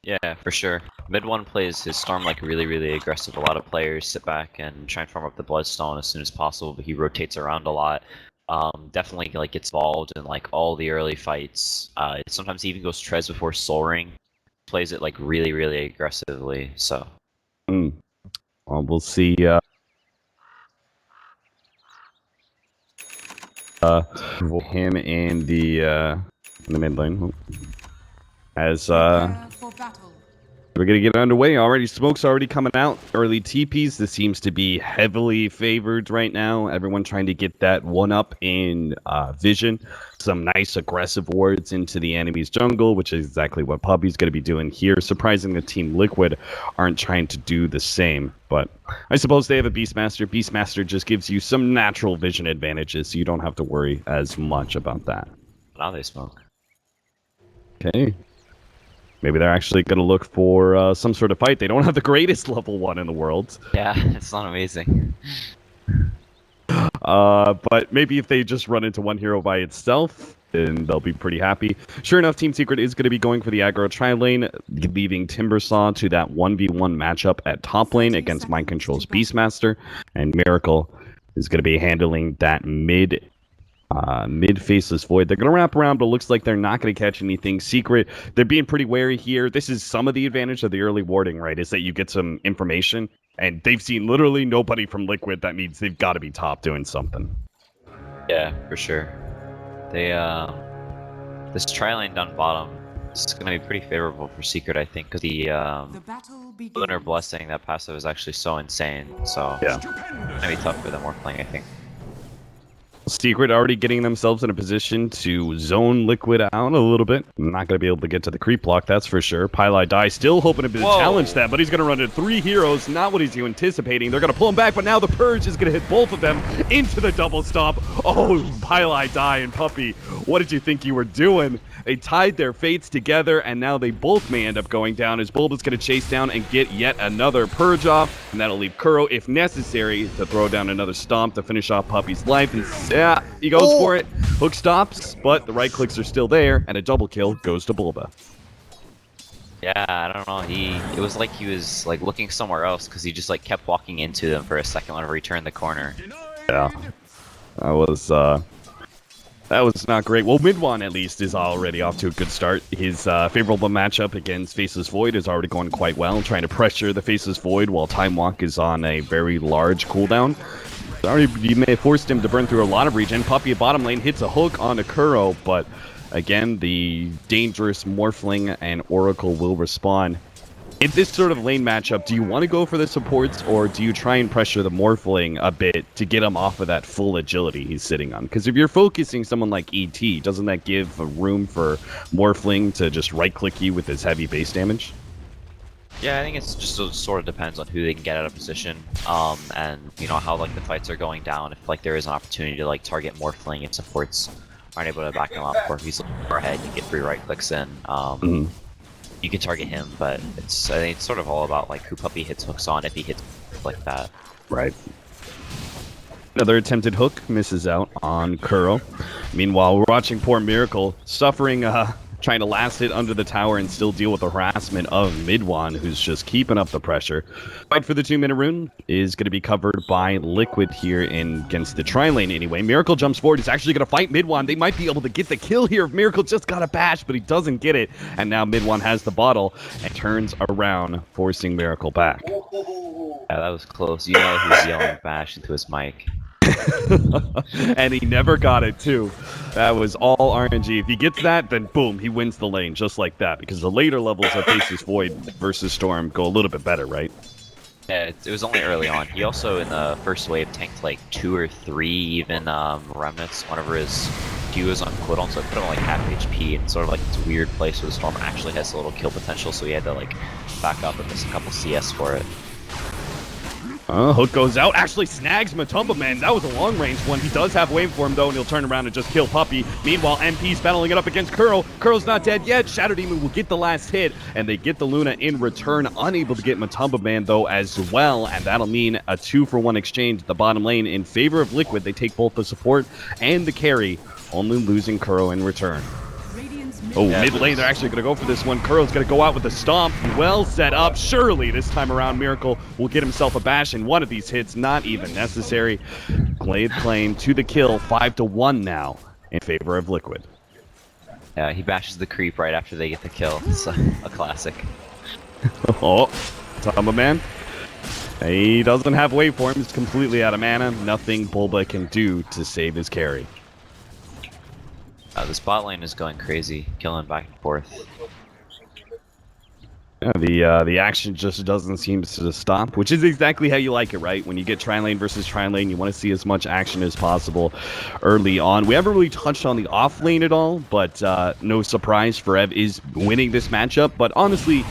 Yeah, for sure. Mid one plays his Storm like really aggressive. A lot of players sit back and try and farm up the Bloodstone as soon as possible, but he rotates around a lot. Definitely like gets involved in like all the early fights. Sometimes he even goes Trez before Soul Ring. Plays it like really aggressively. So. Well, we'll see. Him in the mid lane as we're gonna get underway already. Smoke's already coming out. Early TPs. This seems to be heavily favored right now. Everyone trying to get that one up in vision. Some nice aggressive wards into the enemy's jungle, which is exactly what Puppy's going to be doing here. Surprising that Team Liquid aren't trying to do the same. But I suppose they have a Beastmaster. Beastmaster just gives you some natural vision advantages, so you don't have to worry as much about that. Now they smoke. Okay. Maybe they're actually going to look for some sort of fight. They don't have the greatest level 1 in the world. Yeah, it's not amazing. But maybe if they just run into one hero by itself, then they'll be pretty happy. Sure enough, Team Secret is going to be going for the aggro tri-lane, leaving Timbersaw to that 1v1 matchup at top lane against Mind Control's Beastmaster, and Miracle is going to be handling that mid Faceless Void. They're going to wrap around, but it looks like they're not going to catch anything Secret. They're being pretty wary here. This is some of the advantage of the early warding, right, is that you get some information, and they've seen literally nobody from Liquid. That means they've got to be top doing something. Yeah, for sure. They, this tri-lane down bottom is going to be pretty favorable for Secret, I think, because the Lunar Blessing, that passive is actually so insane, so yeah, it's going to be tough for them more playing, I think. Secret already getting themselves in a position to zone Liquid out a little bit. Not going to be able to get to the creep block, that's for sure. Pylai Die still hoping to challenge that, but he's going to run into 3 heroes. Not what he's anticipating. They're going to pull him back, but now the Purge is going to hit both of them into the double stop. Oh, Pylai Die and Puppy, what did you think you were doing? They tied their fates together, and now they both may end up going down as Bulb is going to chase down and get yet another Purge off, and that'll leave Kuro, if necessary, to throw down another stomp to finish off Puppy's life. And yeah, he goes for it. Hook stops, but the right clicks are still there, and a double kill goes to Bulba. Yeah, I don't know. It was like he was like looking somewhere else because he just like kept walking into them for a second whenever he turned the corner. Yeah, that was not great. Well, Midwan, at least, is already off to a good start. His favorable matchup against Faceless Void is already going quite well, trying to pressure the Faceless Void while Time Walk is on a very large cooldown. You may have forced him to burn through a lot of regen. Puppy at bottom lane hits a hook onto Kuro, but again, the dangerous Morphling and Oracle will respawn. In this sort of lane matchup, do you want to go for the supports, or do you try and pressure the Morphling a bit to get him off of that full agility he's sitting on? Because if you're focusing someone like ET, doesn't that give a room for Morphling to just right-click you with his heavy base damage? Yeah, I think it's just sort of depends on who they can get out of position, and you know how like the fights are going down. If like there is an opportunity to like target Morphling and supports aren't able to back him up, or if he's looking far ahead, you get 3 right clicks in. You can target him, but I think it's sort of all about like who Puppy hits hooks on if he hits like that. Right. Another attempted hook misses out on Kuro. Meanwhile, we're watching poor Miracle suffering, trying to last hit under the tower and still deal with the harassment of Midwan, who's just keeping up the pressure. Fight for the 2-minute rune is going to be covered by Liquid here against the tri-lane anyway. Miracle jumps forward. He's actually going to fight Midwan. They might be able to get the kill here if Miracle just got a bash, but he doesn't get it. And now Midwan has the bottle and turns around, forcing Miracle back. Yeah, that was close. You know who's yelling bash into his mic. And he never got it too. That was all RNG. If he gets that, then boom, he wins the lane just like that. Because the later levels of Faceless Void versus Storm go a little bit better, right? Yeah, it was only early on. He also in the first wave tanked like 2 or 3 even remnants whenever his Q was on cooldown, so it put him like half HP in sort of like this weird place where the Storm actually has a little kill potential, so he had to like back up and miss a couple CS for it. Hook goes out, actually snags Matumba Man. That was a long-range one. He does have waveform, though, and he'll turn around and just kill Puppy. Meanwhile, MP's battling it up against Kuro. Kuro's not dead yet. Shadow Demon will get the last hit, and they get the Luna in return. Unable to get Matumba Man, though, as well, and that'll mean a 2-for-1 exchange at the bottom lane in favor of Liquid. They take both the support and the carry, only losing Kuro in return. Oh, Yeah, mid lane, they're actually going to go for this one. Kuro's going to go out with a stomp. Well set up. Surely this time around, Miracle will get himself a bash in one of these hits. Not even necessary. Glade claim to the kill. 5-1 now in favor of Liquid. Yeah, he bashes the creep right after they get the kill. It's a classic. Oh, Tamba Man. He doesn't have waveform. He's completely out of mana. Nothing Bulba can do to save his carry. The spot lane is going crazy, killing back and forth. Yeah, the action just doesn't seem to stop, which is exactly how you like it, right? When you get tri-lane versus tri-lane, you want to see as much action as possible early on. We haven't really touched on the off-lane at all, but no surprise, Forev is winning this matchup. But honestly,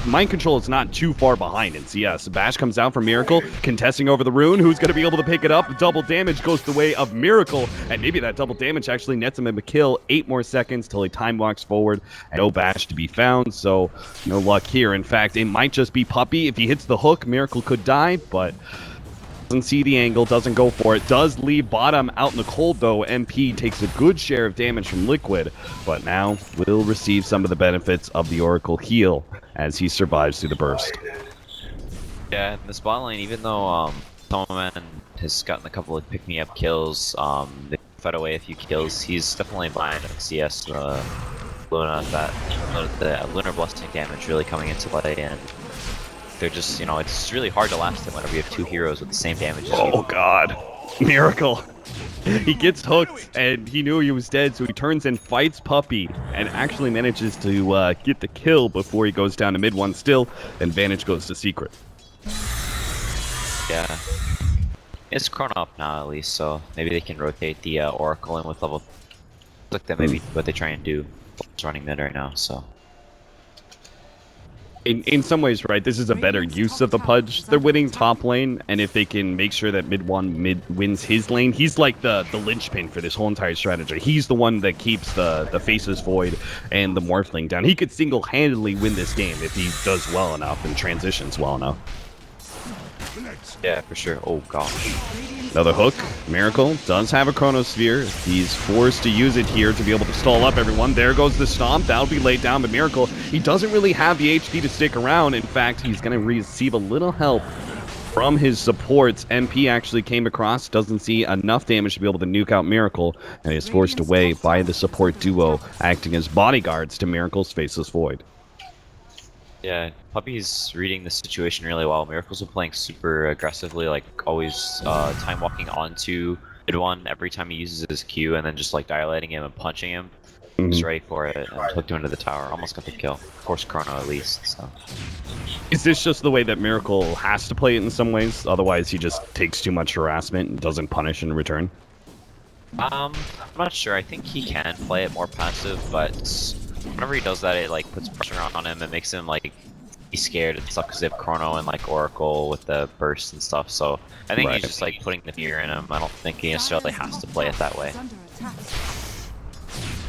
Mind Control is not too far behind in CS. Bash comes out from Miracle, contesting over the rune. Who's going to be able to pick it up? Double damage goes the way of Miracle, and maybe that double damage actually nets him a kill. 8 more seconds till he time walks forward, and no Bash to be found, so no luck here. In fact, it might just be Puppey. If he hits the hook, Miracle could die, but doesn't see the angle, doesn't go for it. Does leave bottom out in the cold, though. MP takes a good share of damage from Liquid, but now will receive some of the benefits of the Oracle heal as he survives through the burst. Yeah, in the spot lane, even though Tomoman has gotten a couple of pick-me-up kills, they fed away a few kills, he's definitely behind in CS. Luna, the Lunar Blessing damage really coming into play, and they're just, it's really hard to last him whenever you have 2 heroes with the same damage as you. Oh god, Miracle. He gets hooked, and he knew he was dead, so he turns and fights Puppey, and actually manages to get the kill before he goes down to mid one still. Advantage goes to Secret. Yeah. It's Chrono up now, at least, so maybe they can rotate the Oracle in with level. Look, that maybe what they try and do. It's running mid right now, so. In some ways, right, this is a better use of the Pudge. They're winning top lane, and if they can make sure that mid wins his lane, he's like the linchpin for this whole entire strategy. He's the one that keeps the Faceless Void and the Morphling down. He could single-handedly win this game if he does well enough and transitions well enough. Yeah, for sure. Oh gosh. Another hook. Miracle does have a Chronosphere. He's forced to use it here to be able to stall up everyone. There goes the stomp. That'll be laid down, but Miracle, he doesn't really have the HP to stick around. In fact, he's going to receive a little help from his supports. MP actually came across, doesn't see enough damage to be able to nuke out Miracle, and is forced away by the support duo acting as bodyguards to Miracle's Faceless Void. Yeah, Puppey's reading the situation really well. Miracle's been playing super aggressively, like always time walking onto mid one every time he uses his Q, and then just like dilating him and punching him. He's ready for it, and hooked him into the tower. Almost got the kill. Of course, Chrono at least. So. Is this just the way that Miracle has to play it in some ways? Otherwise, he just takes too much harassment and doesn't punish in return? I'm not sure. I think he can play it more passive, but whenever he does that, it like puts pressure on him and makes him like be scared and stuff because they have Chrono and like Oracle with the burst and stuff. So I think he's just like putting the fear in him. I don't think he necessarily has to play it that way.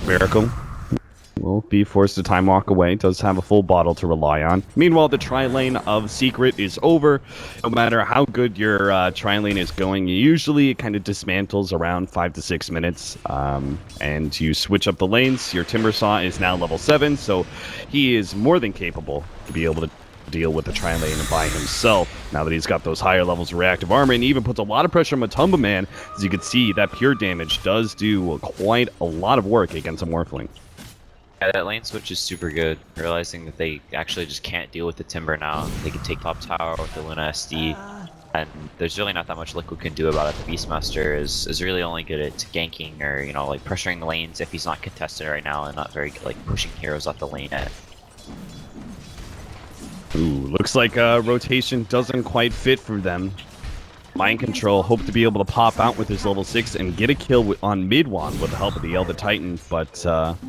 Miracle will be forced to time walk away. Does have a full bottle to rely on. Meanwhile, the tri-lane of Secret is over. No matter how good your tri-lane is going, usually it kind of dismantles around 5 to 6 minutes. And you switch up the lanes. Your Timbersaw is now level 7, so he is more than capable to be able to deal with the tri-lane by himself now that he's got those higher levels of reactive armor, and even puts a lot of pressure on Matumba Man. As you can see, that pure damage does do quite a lot of work against a Morphling. Yeah, that lane switch is super good. Realizing that they actually just can't deal with the Timber now. They can take top tower with the Luna SD, and there's really not that much Liquid can do about it. The Beastmaster is really only good at ganking or, like pressuring lanes if he's not contested right now and not very like pushing heroes off the lane yet. Ooh, looks like rotation doesn't quite fit for them. Mind Control hoped to be able to pop out with his level 6 and get a kill on mid-one with the help of the Elder Titan, but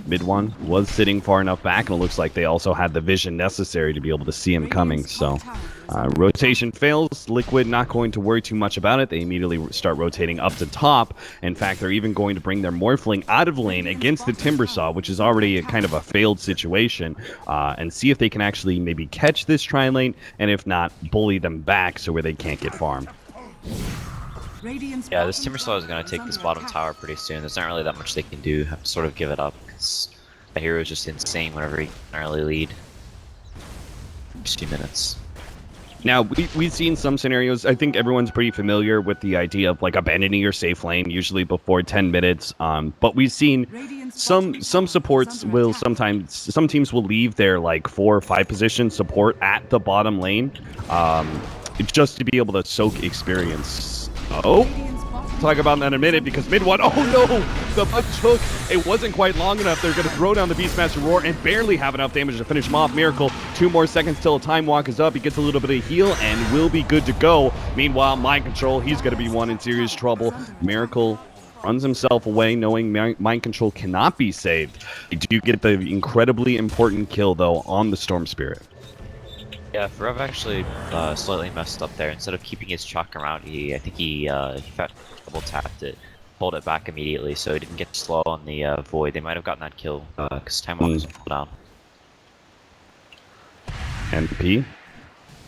mid-one was sitting far enough back, and it looks like they also had the vision necessary to be able to see him coming, so rotation fails. Liquid not going to worry too much about it. They immediately start rotating up to top. In fact, they're even going to bring their Morphling out of lane against the Timbersaw, which is already a kind of a failed situation, and see if they can actually maybe catch this tri-lane, and if not, bully them back so where they can't get farmed. Yeah, this Timbersaw is going to take this bottom tower pretty soon. There's not really that much they can do. Have to sort of give it up because The hero is just insane whenever he can early lead. Just 2 minutes. Now, we've seen some scenarios. I think everyone's pretty familiar with the idea of like abandoning your safe lane, usually before 10 minutes. But we've seen some supports will sometimes, some teams will leave their like 4 or 5 position support at the bottom lane, just to be able to soak experience. Oh, talk about that in a minute, because mid one, oh no, the bug took, it wasn't quite long enough. They're going to throw down the Beastmaster Roar and barely have enough damage to finish him off. Miracle, 2 more seconds till a time walk is up. He gets a little bit of heal and will be good to go. Meanwhile, Mind Control, he's going to be one in serious trouble. Miracle runs himself away, knowing Mind Control cannot be saved. They do get the incredibly important kill, though, on the Storm Spirit. Yeah, Forev actually slightly messed up there. Instead of keeping his chalk around, I think he double tapped it, pulled it back immediately, so he didn't get slow on the void. They might have gotten that kill because time was down. MP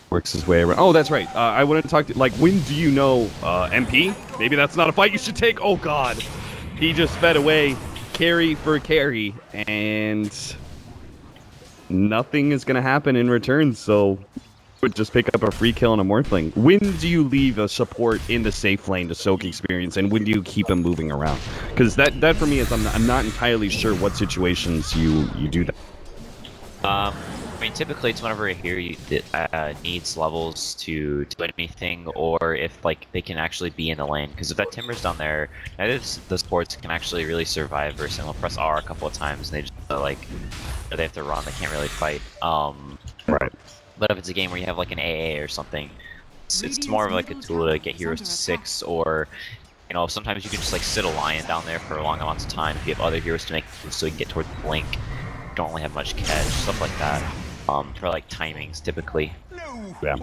works his way around. Oh, that's right. I wanted to talk to, like, when do you know MP? Maybe that's not a fight you should take. Oh God, he just fed away carry for carry, and nothing is going to happen in return, so would just pick up a free kill on a Morphling. When do you leave a support in the safe lane to soak experience, and when do you keep him moving around? Because that for me is, I'm not entirely sure what situations you do that. I mean, typically it's whenever a hero needs levels to do anything, or if like they can actually be in the lane. Because if that Timber's down there, the supports can actually really survive versus they'll press R a couple of times and they just they have to run. They can't really fight. Right. But if it's a game where you have like an AA or something, it's more of like a tool to get heroes to 6, or you know, sometimes you can just like sit a lion down there for long amounts of time if you have other heroes to make moves so you can get towards the blink. Don't really have much catch, stuff like that. For like timings typically. Yeah.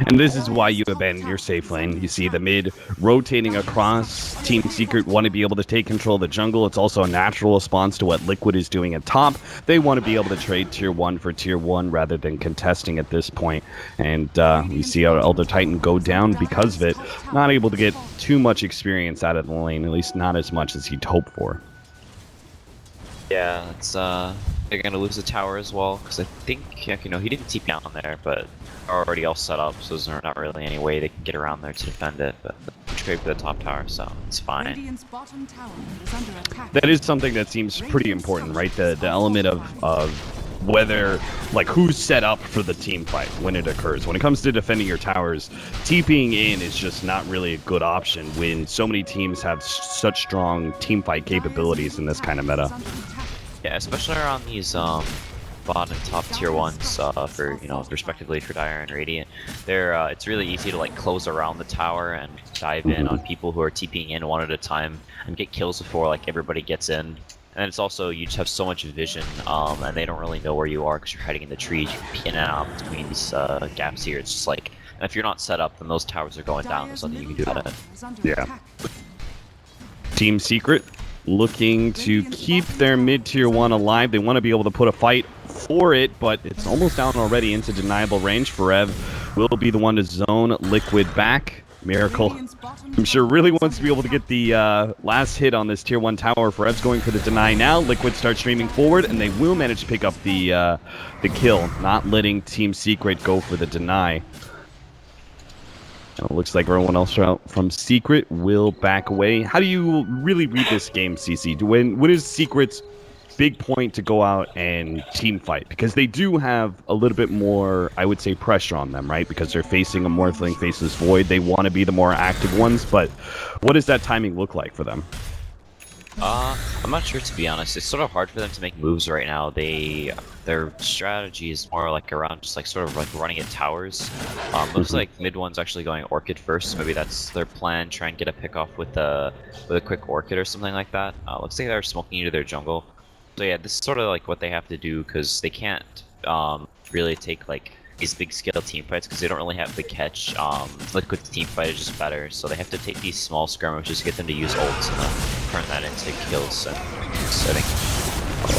And this is why you abandon your safe lane. You see the mid rotating across. Team Secret want to be able to take control of the jungle. It's also a natural response to what Liquid is doing at top. They want to be able to trade tier 1 for tier 1 rather than contesting at this point. And we see our Elder Titan go down because of it. Not able to get too much experience out of the lane, at least not as much as he'd hoped for. Yeah, it's they're gonna lose the tower as well, because I think, you know, he didn't TP out on there, but they're already all set up, so there's not really any way they can get around there to defend it. But trade for the top tower, so it's fine. That is something that seems pretty important, right? The element of whether, like, who's set up for the team fight when it occurs. When it comes to defending your towers, TPing in is just not really a good option when so many teams have such strong team fight capabilities in this kind of meta. Yeah, especially around these bottom and top tier 1s for, you know, respectively for Dire and Radiant. They're it's really easy to like close around the tower and dive in on people who are TPing in one at a time and get kills before like everybody gets in. And it's also, you just have so much vision, and they don't really know where you are because you're hiding in the trees. You can peek in and out between these gaps here. It's just like, and if you're not set up, then those towers are going down. There's nothing you can do about it. Yeah. Team Secret looking to keep their mid-tier 1 alive. They want to be able to put a fight for it, but it's almost down already into deniable range. Forev will be the one to zone Liquid back. Miracle, I'm sure, really wants to be able to get the last hit on this tier 1 tower. Forev's going for the deny now. Liquid starts streaming forward, and they will manage to pick up the kill, not letting Team Secret go for the deny. And it looks like everyone else from Secret will back away. How do you really read this game, CC? When is Secret's big point to go out and team fight? Because they do have a little bit more, I would say, pressure on them, right? Because they're facing a Morphling, faces Void. They want to be the more active ones, but what does that timing look like for them? I'm not sure, to be honest. It's sort of hard for them to make moves right now. Their strategy is more like around just like sort of like running at towers. Looks like mid one's actually going Orchid first. Maybe that's their plan. Try and get a pick off with a quick Orchid or something like that. Looks like they're smoking into their jungle. So yeah, this is sort of like what they have to do, because they can't really take like these big scale team fights because they don't really have the catch. Liquid's team fight is just better, so they have to take these small skirmishes to get them to use ults and turn that into kills and setting.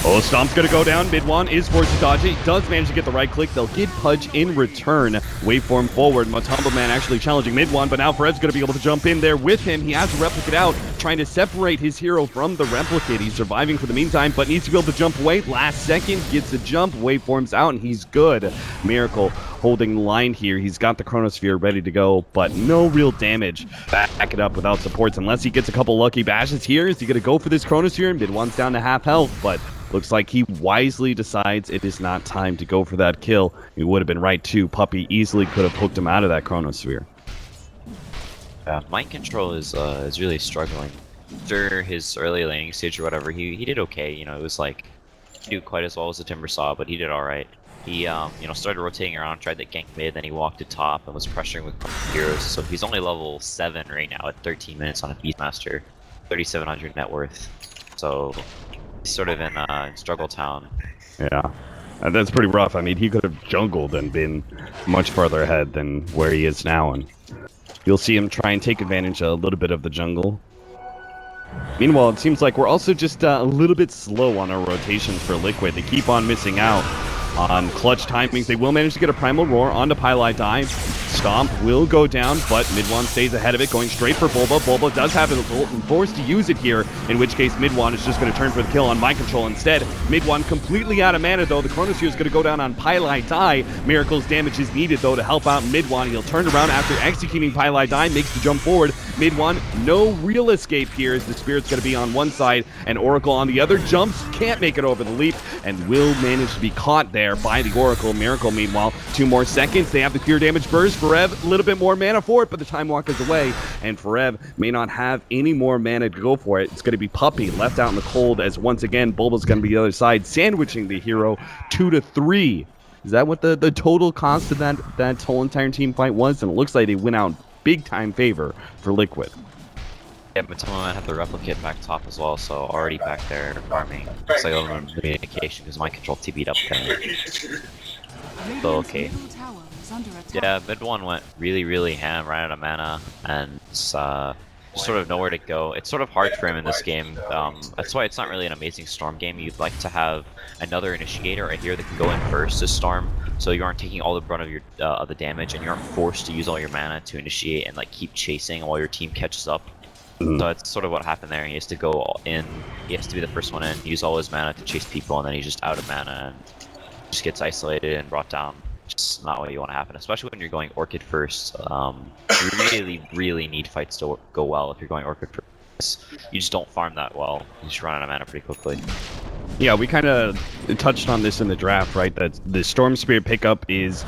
Oh, Stomp's gonna go down. Mid one is forced to dodge it. Does manage to get the right click. They'll get Pudge in return. Waveform forward. Matumbo Man actually challenging mid one, but now Fred's gonna be able to jump in there with him. He has to replicate out. trying to separate his hero from the replicate. He's surviving for the meantime, but needs to be able to jump away. Last second, gets a jump, waveforms out, and he's good. Miracle holding the line here. He's got the Chronosphere ready to go, but no real damage. Back it up without supports unless he gets a couple lucky bashes here. Is he going to go for this Chronosphere? Mid-one's down to half health, but looks like he wisely decides it is not time to go for that kill. He would have been right too. Puppey easily could have hooked him out of that Chronosphere. Yeah, mind control is really struggling. After his early laning stage or whatever, he did okay. You know, it was like he didn't do quite as well as the Timber Saw, but he did all right. He started rotating around, tried that gank mid, then he walked to top and was pressuring with heroes. So he's only level 7 right now at 13 minutes on a Beastmaster, 3,700 net worth. So he's sort of in struggle town. Yeah. That's pretty rough. I mean, he could have jungled and been much farther ahead than where he is now, and you'll see him try and take advantage a little bit of the jungle. Meanwhile, it seems like we're also just a little bit slow on our rotations for Liquid. They keep on missing out on clutch timings. They will manage to get a Primal Roar onto Pylai dive. Stomp will go down, but Mid-Wan stays ahead of it, going straight for Bulba. Bulba does have it forced to use it here, in which case Mid-Wan is just going to turn for the kill on Mind Control instead. Mid-Wan completely out of mana, though. The Chronosphere is going to go down on Pylai Die. Miracle's damage is needed, though, to help out Mid-Wan. He'll turn around after executing Pylai Die, makes the jump forward. Mid-Wan, no real escape here, as the Spirit's going to be on one side and Oracle on the other. Jumps, can't make it over the leap, and will manage to be caught there by the Oracle. Miracle, meanwhile, 2 more seconds. They have the Pure Damage Burst. Forev, a little bit more mana for it, but the Time Walk is away, and Forev may not have any more mana to go for it. It's going to be Puppey left out in the cold, as once again, Bulba's going to be the other side, sandwiching the hero 2 to 3. Is that what the total cost of that whole entire team fight was? And it looks like they went out big time favor for Liquid. Yeah, but someone might have the replicate back top as well, so already back there farming. Looks like a little communication because Mind Control TP'd up there. So okay. Yeah, mid one went really ham, ran out of mana, and just sort of nowhere to go. It's sort of hard for him in this game. That's why it's not really an amazing Storm game. You'd like to have another initiator right here that can go in first to Storm, so you aren't taking all the brunt of your of the damage, and you aren't forced to use all your mana to initiate and like keep chasing while your team catches up. So that's sort of what happened there. He has to go in. He has to be the first one in, use all his mana to chase people, and then he's just out of mana and just gets isolated and brought down. Just not what you want to happen, especially when you're going Orchid first. You really need fights to go well if you're going Orchid first. You just don't farm that well. You just run out of mana pretty quickly. Yeah, we kind of touched on this in the draft, right? That the Storm Spirit pickup is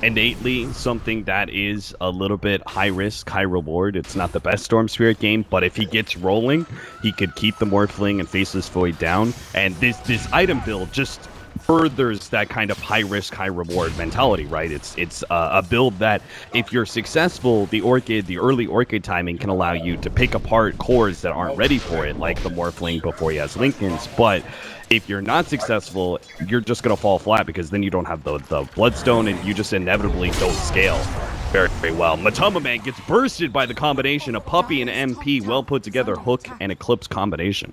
innately something that is a little bit high risk, high reward. It's not the best Storm Spirit game, but if he gets rolling, he could keep the Morphling and Faceless Void down. And this item build just furthers that kind of high risk, high reward mentality, right? It's a build that if you're successful, the early Orchid timing can allow you to pick apart cores that aren't ready for it, like the Morphling before he has Linken's. But if you're not successful, you're just going to fall flat because then you don't have the Bloodstone and you just inevitably don't scale very, very well. Matoma Man gets bursted by the combination of Puppey and MP, well put together hook and Eclipse combination.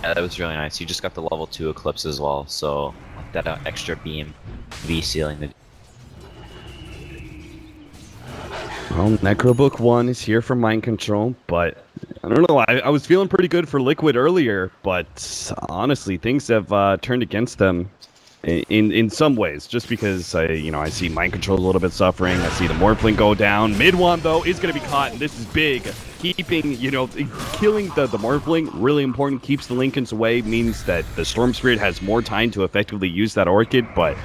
Yeah, that was really nice. You just got the level 2 Eclipse as well, so that extra beam V-sealing the... Well, Necrobook 1 is here for Mind Control, but I don't know. I was feeling pretty good for Liquid earlier, but honestly, things have turned against them in some ways, just because I see Mind Control a little bit suffering. I see the Morphling go down. Mid-One, though, is going to be caught, and this is big. Keeping, killing the Morphling, really important, keeps the Linken's away, means that the Storm Spirit has more time to effectively use that Orchid, but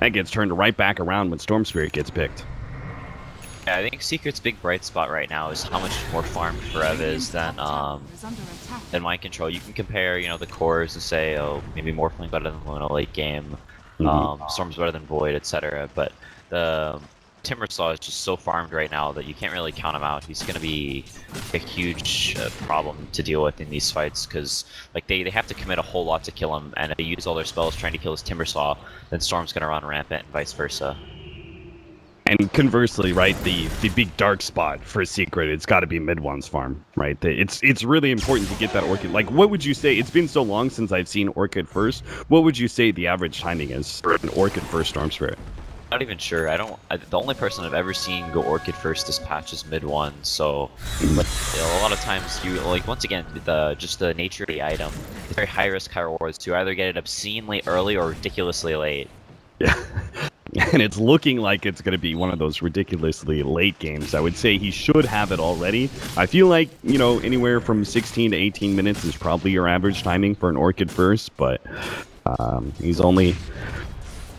that gets turned right back around when Storm Spirit gets picked. Yeah, I think Secret's big bright spot right now is how much more farmed Forev is than Mind Control. You can compare, the cores and say, oh, maybe Morphling better than Luna late game, Storm's better than Void, etc. But the Timbersaw is just so farmed right now that you can't really count him out. He's going to be a huge problem to deal with in these fights because they have to commit a whole lot to kill him, and if they use all their spells trying to kill his Timbersaw, then Storm's going to run rampant and vice versa. And conversely, right, the big dark spot for Secret, it's got to be Mid-One's farm, right? It's really important to get that Orchid. Like, what would you say? It's been so long since I've seen Orchid first. What would you say the average timing is for an Orchid first Storm Spirit? Not even sure. The only person I've ever seen go Orchid first this patch is mid one. So, like, a lot of times you like once again just the nature of the item. It's very high risk, high rewards to either get it obscenely early or ridiculously late. Yeah. And it's looking like it's going to be one of those ridiculously late games. I would say he should have it already. I feel like, you know, anywhere from 16 to 18 minutes is probably your average timing for an Orchid first, but he's only,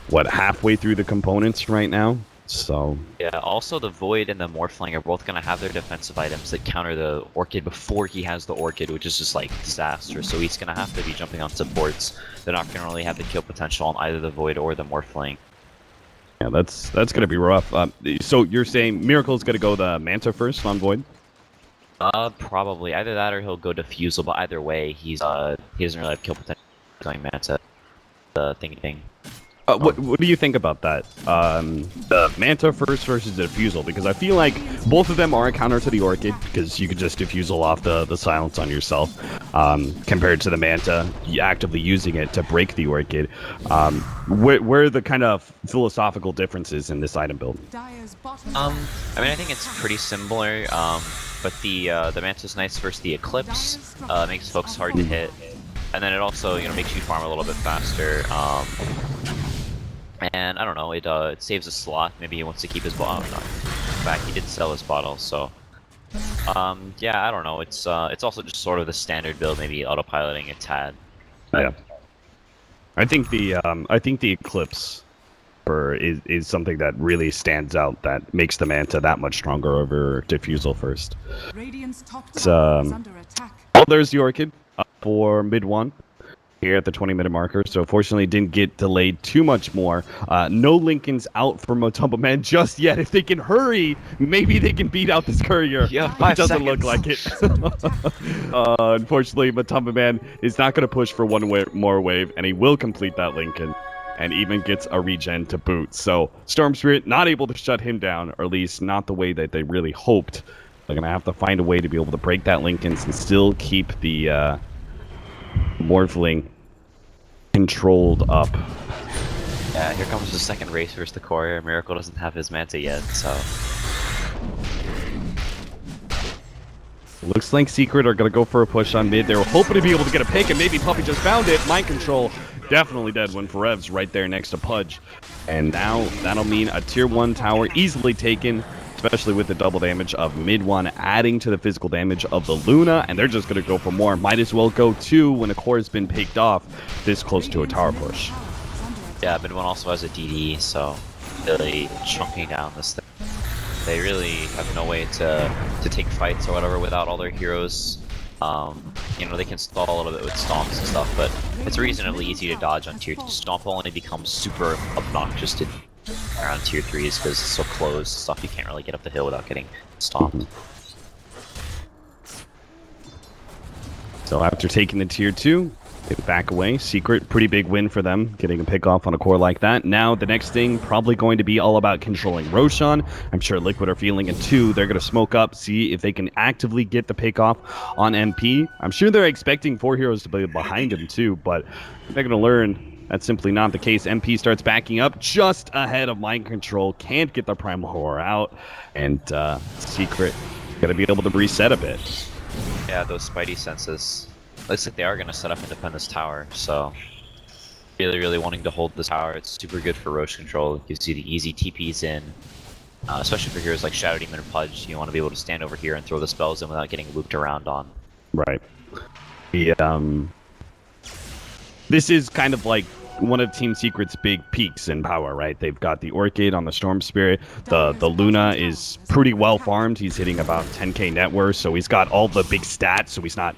what, halfway through the components right now? So Yeah, also the Void and the Morphling are both going to have their defensive items that counter the Orchid before he has the Orchid, which is just like disaster. So he's going to have to be jumping on supports. They're not going to really have the kill potential on either the Void or the Morphling. yeah, that's going to be rough. So you're saying Miracle's going to go the Manta first on Void? Probably either that or he'll go Diffusal. But either way, he doesn't really have kill potential going Manta. The thingy thing. What do you think about that? The Manta first versus the Diffusal, because I feel like both of them are a counter to the Orchid, because you could just Diffusal off the silence on yourself, compared to the Manta, actively using it to break the Orchid. Where are the kind of philosophical differences in this item build? I mean, I think it's pretty similar, but the Manta's nice versus the Eclipse, makes folks hard to hit, and then it also, you know, makes you farm a little bit faster, and I don't know, it saves a slot. Maybe he wants to keep his bottle. No, in fact, he did sell his bottle, so yeah, I don't know. It's also just sort of the standard build, maybe autopiloting a tad. Yeah, I think the Eclipse is something that really stands out, that makes the Manta that much stronger over Diffusal first. Well, there's the Orchid for mid one here at the 20-minute marker, so fortunately didn't get delayed too much more. No Lincolns out for Matumba Man just yet. If they can hurry, maybe they can beat out this courier. Yeah, it doesn't look like it. Unfortunately, Matumba Man is not going to push for one more wave, and he will complete that Lincoln, and even gets a regen to boot. So Storm Spirit not able to shut him down, or at least not the way that they really hoped. They're going to have to find a way to be able to break that Lincolns and still keep the Morphling controlled up. Yeah, here comes the second race versus the courier. Miracle doesn't have his Manta yet, so... Looks like Secret are going to go for a push on mid. They were hoping to be able to get a pick, and maybe Puppy just found it. Mind Control definitely dead when Forev's right there next to Pudge. And now that'll mean a tier 1 tower easily taken, especially with the double damage of mid 1 adding to the physical damage of the Luna, and they're just going to go for more. Might as well go 2 when a core has been picked off this close to a tower push. Yeah, mid 1 also has a DD, so really chunking down this thing. They really have no way to take fights or whatever without all their heroes. You know, they can stall a little bit with stomps and stuff, but it's reasonably easy to dodge on tier 2. Stomp only becomes super obnoxious to around tier 3s because it's so closed stuff, you can't really get up the hill without getting stomped. So after taking the tier 2, they back away. Secret, pretty big win for them, getting a pick off on a core like that. Now the next thing probably going to be all about controlling Roshan. I'm sure Liquid are feeling it too. They're going to smoke up, see if they can actively get the pick off on MP. I'm sure they're expecting 4 heroes to be behind him too, but they're going to learn that's simply not the case. MP starts backing up just ahead of Mind Control. Can't get the Primal Horror out, and Secret going to be able to reset a bit. Yeah, those Spidey senses. Looks like they are going to set up and defend this tower, so really wanting to hold this tower. It's super good for Roche control. It gives you the easy TPs in, especially for heroes like Shadow Demon and Pudge. You want to be able to stand over here and throw the spells in without getting looped around on. Right. This is kind of like one of Team Secret's big peaks in power, right? They've got the Orchid on the Storm Spirit. The Luna is pretty well farmed. He's hitting about 10k net worth, so he's got all the big stats, so he's not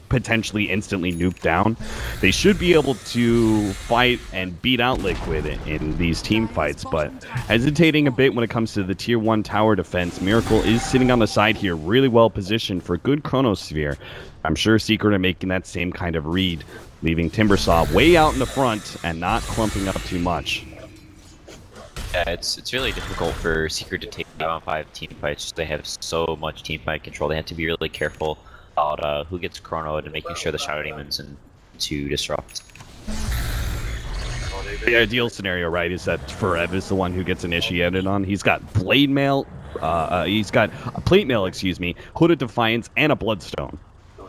potentially instantly nuked down. They should be able to fight and beat out Liquid in these team fights, but hesitating a bit when it comes to the tier 1 tower defense. Miracle is sitting on the side here, really well positioned for a good Chronosphere. I'm sure Secret are making that same kind of read, leaving Timbersaw way out in the front and not clumping up too much. Yeah, it's really difficult for Secret to take 5-on-5 team fights. They have so much team fight control. They have to be really careful about who gets chronoed and making sure the Shadow Demons and to disrupt. The ideal scenario, right, is that Forev is the one who gets initiated on. He's got Blade Mail, he's got a Plate Mail, excuse me, Hooded Defiance, and a Bloodstone.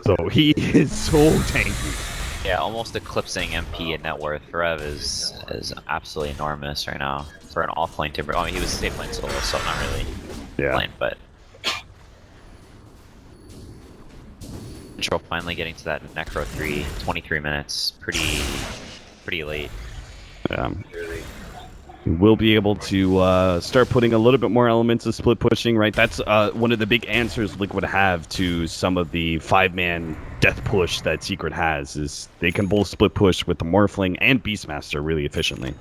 So he is so tanky. Yeah, almost eclipsing MP in net worth. Forev is absolutely enormous right now for an offlane timber. I mean, he was safe lane solo, so not really lane, but Control finally getting to that Necro 3, 23 minutes, pretty late. We'll be able to start putting a little bit more elements of split pushing, right? That's one of the big answers Liquid have to some of the 5-man death push that Secret has, is they can both split push with the Morphling and Beastmaster really efficiently.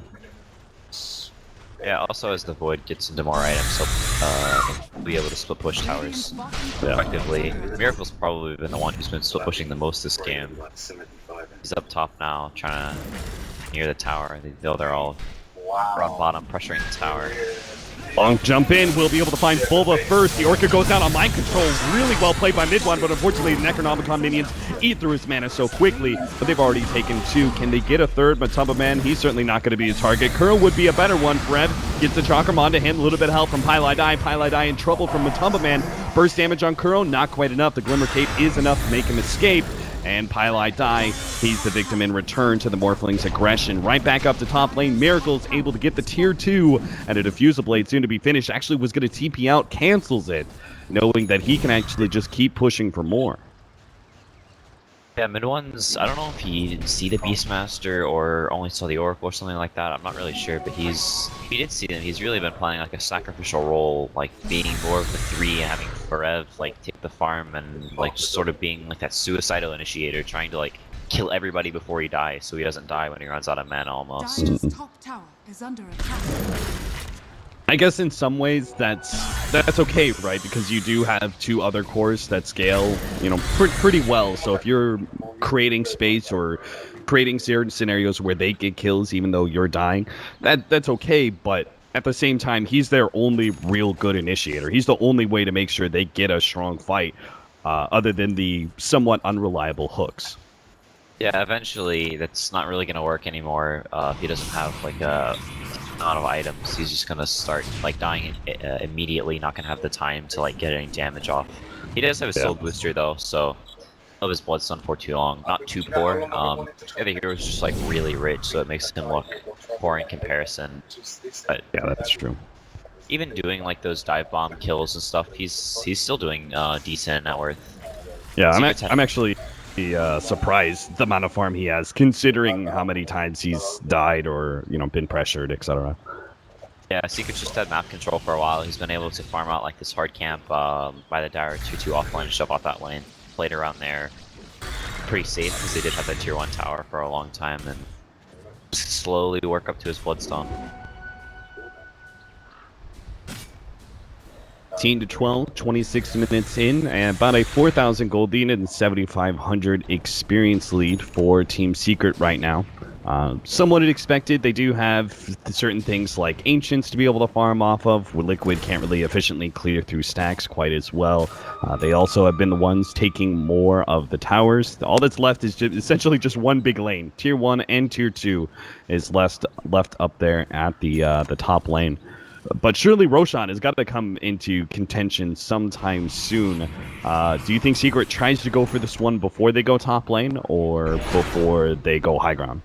Yeah, also as the Void gets into more items, he'll be able to split push towers effectively. Miracle's probably been the one who's been split pushing the most this game. He's up top now, trying to near the tower. They feel they're all on bottom, pressuring the tower. Long jump in, we'll be able to find Bulba first. The Orca goes down on mind control. Really well played by mid one, but unfortunately the Necronomicon minions eat through his mana so quickly. But they've already taken 2. Can they get a third? Matumba Man, he's certainly not going to be a target. Kuro would be a better one. Fred gets the Chakramon to him. A little bit of help from Pylai Dai. Pylai Dai in trouble from Matumba Man. Burst damage on Kuro, not quite enough. The Glimmer Cape is enough to make him escape. And Pylai Dai, he's the victim in return to the Morphling's aggression. Right back up to top lane. Miracle's able to get the tier 2, and a Diffusal Blade soon to be finished. Actually was going to TP out, cancels it, knowing that he can actually just keep pushing for more. Yeah, mid ones, I don't know if he see the Beastmaster or only saw the Oracle or something like that. I'm not really sure, but if he did see them, he's really been playing like a sacrificial role, like being more of the 3 and having Forev like take the farm and like just sort of being like that suicidal initiator, trying to like kill everybody before he dies so he doesn't die when he runs out of mana almost. Dire's top tower is under attack. I guess in some ways that's okay, right? Because you do have 2 other cores that scale, you know, pretty well. So if you're creating space or creating certain scenarios where they get kills even though you're dying, that's okay. But at the same time, he's their only real good initiator. He's the only way to make sure they get a strong fight, other than the somewhat unreliable hooks. Yeah, eventually that's not really going to work anymore if he doesn't have like a amount of items. He's just going to start like dying immediately, not going to have the time to like get any damage off. He does have a soul booster though, so of his Bloodstone for too long. Not too poor. The other hero's just like really rich, so it makes him look poor in comparison. But yeah, that's true. Even doing like those dive bomb kills and stuff, he's still doing decent net worth. Yeah, I'm actually surprised the amount of farm he has, considering how many times he's died or, you know, been pressured, etc. Yeah, Secret's just had map control for a while. He's been able to farm out like this hard camp by the Dire 2-2 offline and shove off that lane. Played around there pretty safe because they did have that tier 1 tower for a long time, and slowly work up to his Bloodstone. 18 to 12, 26 minutes in, and about a 4,000 gold lead and 7,500 experience lead for Team Secret right now. Somewhat expected. They do have certain things like Ancients to be able to farm off of, where Liquid can't really efficiently clear through stacks quite as well. They also have been the ones taking more of the towers. All that's left is essentially just one big lane. Tier 1 and Tier 2 is left up there at the top lane. But surely Roshan has got to come into contention sometime soon. Do you think Secret tries to go for this one before they go top lane or before they go high ground?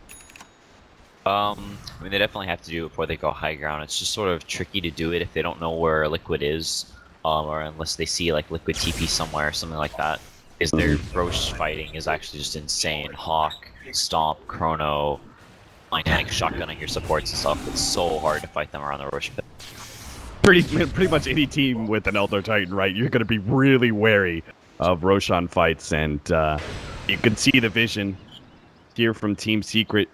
I mean, they definitely have to do it before they go high ground. It's just sort of tricky to do it if they don't know where Liquid is, or unless they see like Liquid TP somewhere or something like that. Is their Roche fighting is actually just insane. Hawk, Stomp, Chrono, like shotgunning your supports and stuff. It's so hard to fight them around the Roche pit. Pretty much any team with an Elder Titan, right? You're going to be really wary of Roshan fights, and you can see the vision here from Team Secret.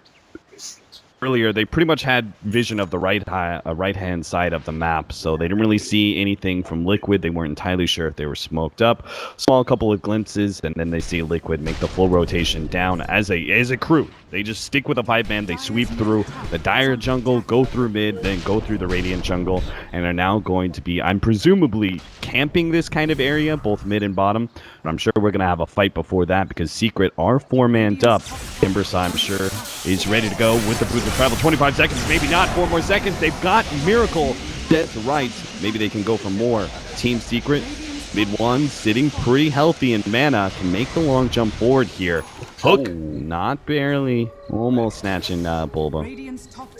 Earlier, they pretty much had vision of the right-hand side of the map, so they didn't really see anything from Liquid. They weren't entirely sure if they were smoked up. Small couple of glimpses, and then they see Liquid make the full rotation down as a crew. They just stick with a 5-man. They sweep through the Dire jungle, go through mid, then go through the Radiant jungle, and are now going to be, I'm presumably, camping this kind of area, both mid and bottom. But I'm sure we're going to have a fight before that because Secret are 4-manned up. Timbersaw, I'm sure, is ready to go with the to travel 25 seconds, maybe not. 4 more seconds. They've got Miracle dead to rights. Maybe they can go for more. Team Secret, mid one, sitting pretty healthy in mana to make the long jump forward here. Hook, not barely. Almost snatching Bulba.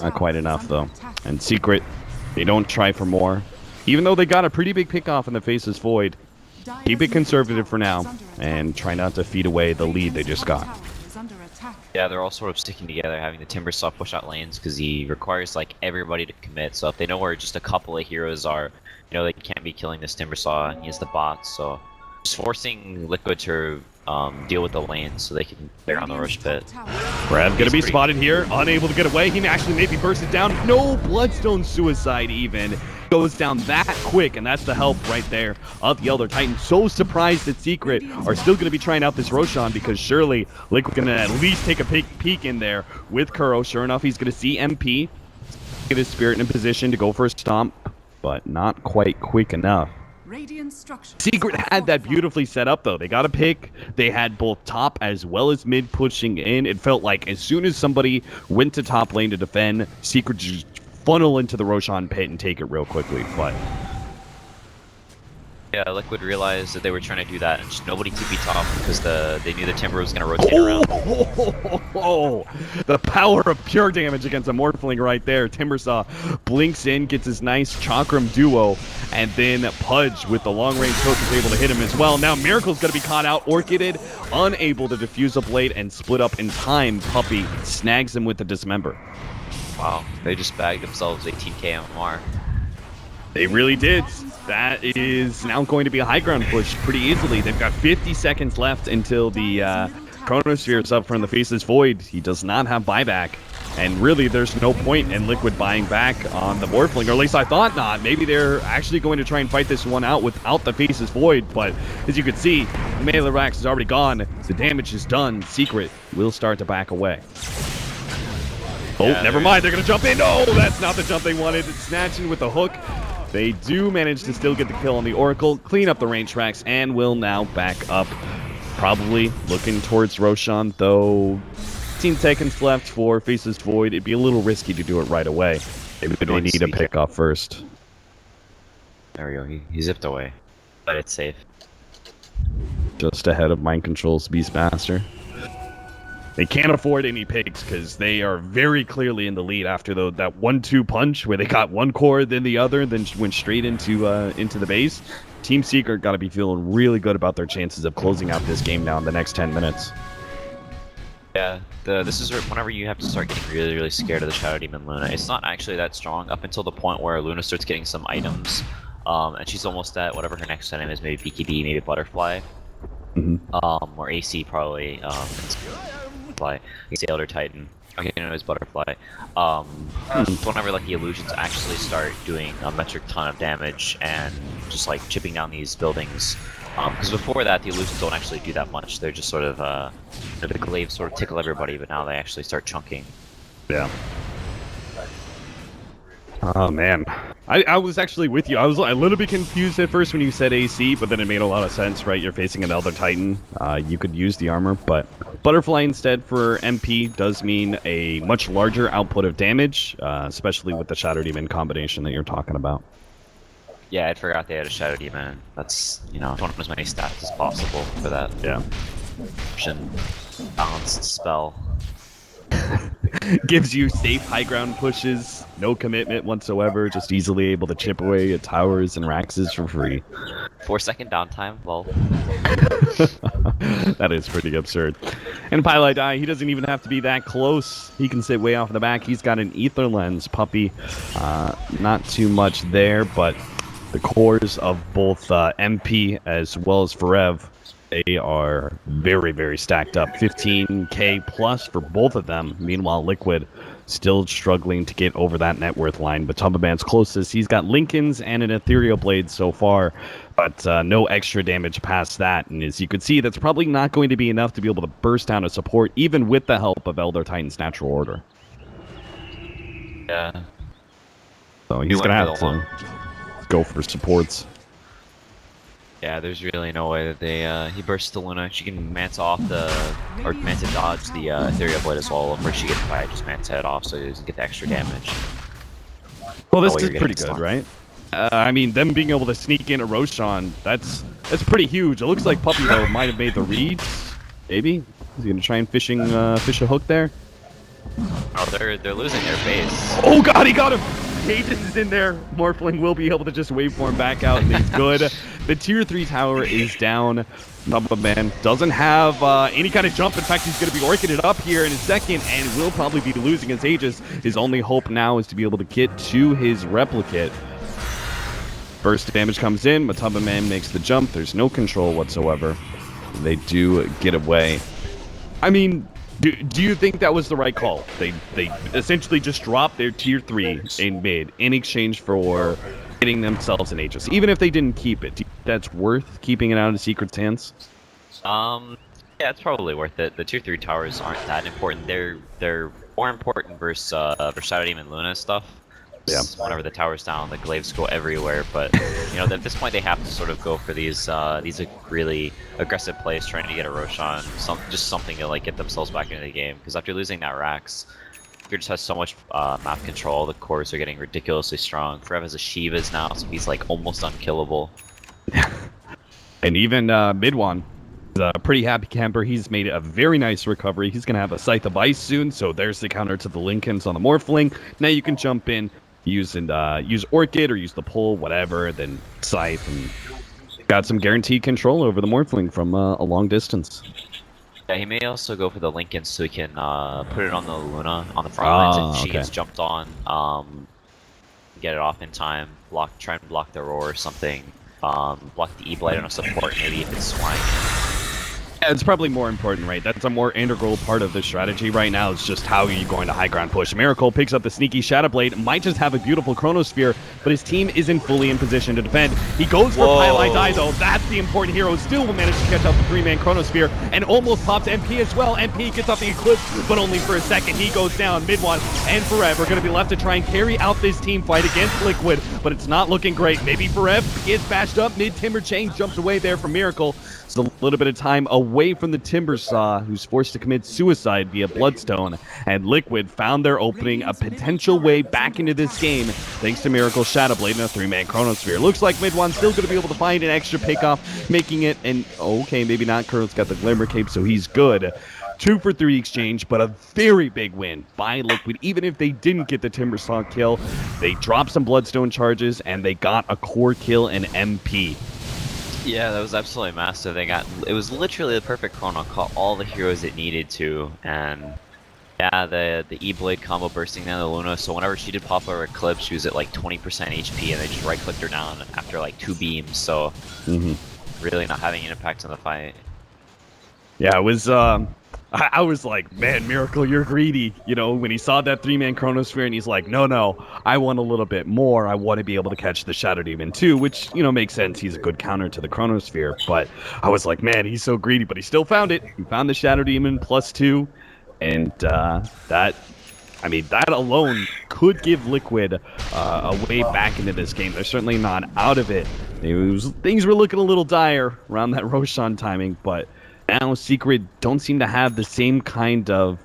Not quite enough, though. And Secret, they don't try for more. Even though they got a pretty big pickoff in the Faceless Void, keep it conservative for now and try not to feed away the lead they just got. Yeah, they're all sort of sticking together, having the Timbersaw push out lanes because he requires like everybody to commit. So if they know where just a couple of heroes are, you know, they can't be killing this Timbersaw. And he has the bots, so just forcing Liquid to deal with the lanes so they can clear on the Rush Pit. Brad gonna be spotted here, unable to get away. He actually maybe bursted down. No Bloodstone Suicide even. Goes down that quick, and that's the help right there of the Elder Titan. So surprised that Secret are still going to be trying out this Roshan because surely Liquid going to at least take a peek in there with Kuro. Sure enough, he's going to see MP. Get his Spirit in a position to go for a stomp, but not quite quick enough. Secret had that beautifully set up, though. They got a pick. They had both top as well as mid pushing in. It felt like as soon as somebody went to top lane to defend, Secret just funnel into the Roshan pit and take it real quickly, but yeah, Liquid realized that they were trying to do that and just nobody TP top because they knew the Timber was going to rotate around. The power of pure damage against a Morphling right there. Timbersaw blinks in, gets his nice Chakram duo, and then Pudge with the long range hook is able to hit him as well. Now Miracle's going to be caught out, Orchided, unable to defuse a blade and split up in time. Puppey snags him with the Dismember. Wow, they just bagged themselves 18k MMR. They really did. That is now going to be a high ground push pretty easily. They've got 50 seconds left until the Chronosphere is up from the Faceless Void. He does not have buyback. And really, there's no point in Liquid buying back on the Morphling, or at least I thought not. Maybe they're actually going to try and fight this one out without the Faceless Void, but as you can see, the melee Rax is already gone. The damage is done. Secret will start to back away. Oh, yeah, never mind. They're going to jump in. No, that's not the jump they wanted. It's snatching with the hook. They do manage to still get the kill on the Oracle, clean up the range tracks, and will now back up. Probably looking towards Roshan, though 15 seconds left for Faceless Void. It'd be a little risky to do it right away. Maybe they need a pick off first. There we go. He zipped away, but it's safe. Just ahead of Mind Control's Beastmaster. They can't afford any picks because they are very clearly in the lead after that 1-2 punch where they got one core, then the other, then went straight into the base. Team Secret got to be feeling really good about their chances of closing out this game now in the next 10 minutes. Yeah, this is whenever you have to start getting really, really scared of the Shadow Demon Luna. It's not actually that strong up until the point where Luna starts getting some items, and she's almost at whatever her next item is, maybe BKB, maybe Butterfly, or AC probably. It's the Elder Titan. Okay, no, it's Butterfly. Whenever like the illusions actually start doing a metric ton of damage and just like chipping down these buildings. Because before that, the illusions don't actually do that much. They're just sort of the glaives sort of tickle everybody, but now they actually start chunking. Yeah. Oh man, I was actually with you. I was a little bit confused at first when you said AC, but then it made a lot of sense, right? You're facing an Elder Titan. You could use the armor, but Butterfly instead for MP does mean a much larger output of damage, especially with the Shadow Demon combination that you're talking about. Yeah, I forgot they had a Shadow Demon. That's, you know, want as many stats as possible for that. Yeah. Balanced spell. Gives you safe high ground pushes, no commitment whatsoever, just easily able to chip away at towers and Raxes for free. 4-second downtime, well. That is pretty absurd. And Pylai Die, he doesn't even have to be that close. He can sit way off in the back. He's got an Ether Lens. Puppey, not too much there, but the cores of both MP as well as Forev, they are very, very stacked up. 15k plus for both of them. Meanwhile, Liquid still struggling to get over that net worth line. But Tumbaman's closest. He's got Lincolns and an Ethereal Blade so far, but no extra damage past that. And as you can see, that's probably not going to be enough to be able to burst down a support, even with the help of Elder Titan's Natural Order. Yeah. So he's going to have to go for supports. Yeah, there's really no way that they he bursts the Luna. She can Manta off or Manta dodge the Ethereal Blade as well. Before she gets fired, just Manta it off so he doesn't get the extra damage. Well, No this way is you're pretty getting good, stunned. right? I mean, them being able to sneak in a Roshan, that's pretty huge. It looks like Puppy, though, might have made the read. Maybe? Is he going to try and fish a hook there? Oh, they're losing their base. Oh god, he got him! Aegis is in there. Morphling will be able to just waveform back out, and he's good. The tier 3 tower is down. Man doesn't have any kind of jump. In fact, he's going to be orching it up here in a second, and will probably be losing his Aegis. His only hope now is to be able to get to his replicate. First damage comes in. Matamba Man makes the jump. There's no control whatsoever. They do get away. I mean, do you think that was the right call? They essentially just dropped their tier 3 in mid in exchange for getting themselves an Aegis. Even if they didn't keep it, do you think that's worth keeping it out of Secret's hands? Yeah, it's probably worth it. The tier 3 towers aren't that important. They're more important versus Shadow Demon Luna stuff. Yeah. Whenever the tower's down, the glaives go everywhere. But you know, at this point, they have to sort of go for these really aggressive plays, trying to get a Roshan, just something to like get themselves back into the game. Because after losing that Rax, Fear just has so much map control. The cores are getting ridiculously strong. Forev has a Shivas now, so he's like almost unkillable. And even Midwan is a pretty happy camper. He's made a very nice recovery. He's going to have a Scythe of Ice soon, so there's the counter to the Lincolns on the Morphling. Now you can jump in, use Orchid or use the pull, whatever, then Scythe, and got some guaranteed control over the Morphling from a long distance. Yeah, he may also go for the Lincoln so he can put it on the Luna on the front lines if she gets jumped on. Get it off in time. Try and block the roar or something. Block the E-Blade on a support maybe if it's Swine. Yeah, it's probably more important, right? That's a more integral part of the strategy right now. It's just how are you going to high ground push. Miracle picks up the sneaky Shadow Blade, might just have a beautiful Chronosphere, but his team isn't fully in position to defend. He goes for Pylite Die, though. That's the important hero. Still will manage to catch up the 3-man Chronosphere, and almost pops MP as well. MP gets off the Eclipse, but only for a second. He goes down. Midwan and Forev are going to be left to try and carry out this team fight against Liquid, but it's not looking great. Maybe Forev gets bashed up. Mid-Timber Chain jumps away there from Miracle. It's a little bit of time away from the Timber Saw, who's forced to commit suicide via Bloodstone, and Liquid found their opening, a potential way back into this game, thanks to Miracle Shadow Blade and a 3-man Chronosphere. Looks like Midwan's still going to be able to find an extra pickoff, making it an okay, maybe not. Kurt's got the Glimmer Cape, so he's good. 2 for 3 exchange, but a very big win by Liquid. Even if they didn't get the Timber Saw kill, they dropped some Bloodstone charges, and they got a core kill and MP. Yeah, that was absolutely massive. It was literally the perfect chrono, caught all the heroes it needed to, and yeah, the E-Blade combo bursting down the Luna, so whenever she did pop her Eclipse, she was at like 20% HP, and they just right-clicked her down after like 2 beams, so really not having an impact on the fight. Yeah, it was, I was like, man, Miracle, you're greedy. You know, when he saw that 3-man Chronosphere, and he's like, no, I want a little bit more. I want to be able to catch the Shadow Demon too, which, you know, makes sense. He's a good counter to the Chronosphere. But I was like, man, he's so greedy. But he still found it. He found the Shadow Demon +2. And that alone could give Liquid a way back into this game. They're certainly not out of it. Things were looking a little dire around that Roshan timing, but now Secret don't seem to have the same kind of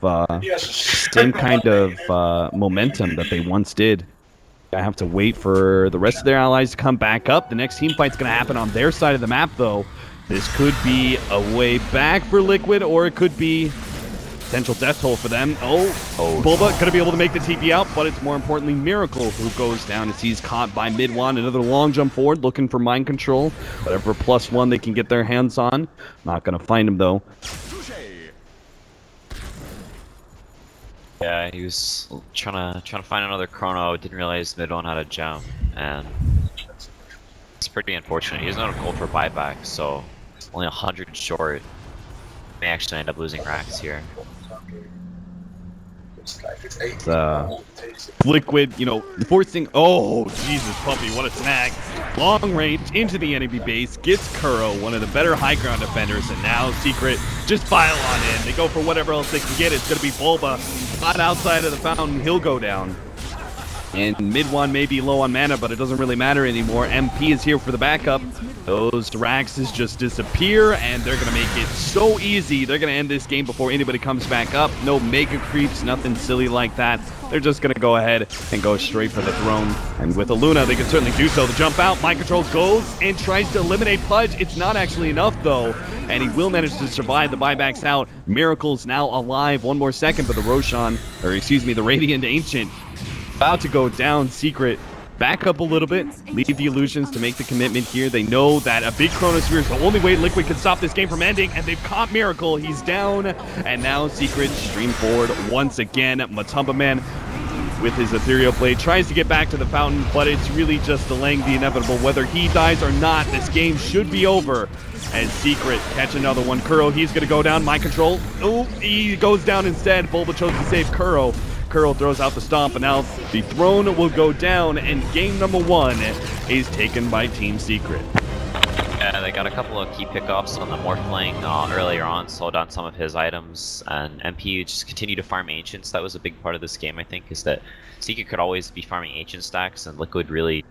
momentum that they once did. I have to wait for the rest of their allies to come back up. The next team fight's going to happen on their side of the map, though. This could be a way back for Liquid, or it could be potential death toll for them. Bulba going to be able to make the TP out, but it's more importantly Miracle who goes down as he's caught by Midwan. Another long jump forward, looking for mind control. Whatever +1 they can get their hands on. Not going to find him, though. Yeah, he was trying to find another chrono, didn't realize Midwan had a gem, and it's pretty unfortunate. He doesn't have a gold for buyback, so only 100 short. May actually end up losing Rax here. Liquid, you know, forcing. Oh, Jesus, Puppy, what a snag. Long range into the enemy base, gets Kuro, one of the better high ground defenders, and now Secret just file on in. They go for whatever else they can get. It's going to be Bulba. Not outside of the fountain, he'll go down. And mid one may be low on mana, but it doesn't really matter anymore. MP is here for the backup. Those Raxes just disappear, and they're going to make it so easy. They're going to end this game before anybody comes back up. No mega creeps, nothing silly like that. They're just going to go ahead and go straight for the throne. And with a Luna, they can certainly do so. The jump out, Mind Control goes and tries to eliminate Pudge. It's not actually enough, though. And he will manage to survive. The buyback's out. Miracle's now alive. One more second, but the Roshan, or excuse me, the Radiant Ancient, about to go down. Secret back up a little bit, leave the illusions to make the commitment here. They know that a big Chronosphere is the only way Liquid can stop this game from ending, and they've caught Miracle. He's down, and now Secret stream forward once again. Matumba Man with his Ethereal Blade tries to get back to the fountain, but it's really just delaying the inevitable. Whether he dies or not, this game should be over. As Secret catch another one. Kuro, he's going to go down. Mind Control. Oh, he goes down instead. Bulba chose to save Kuro. Kuro throws out the stomp, and now the throne will go down, and game number 1 is taken by Team Secret. Yeah, they got a couple of key pickoffs on the Morphling earlier on, slowed down some of his items, and MP just continued to farm Ancients. That was a big part of this game, I think, is that Secret could always be farming Ancient stacks, and Liquid really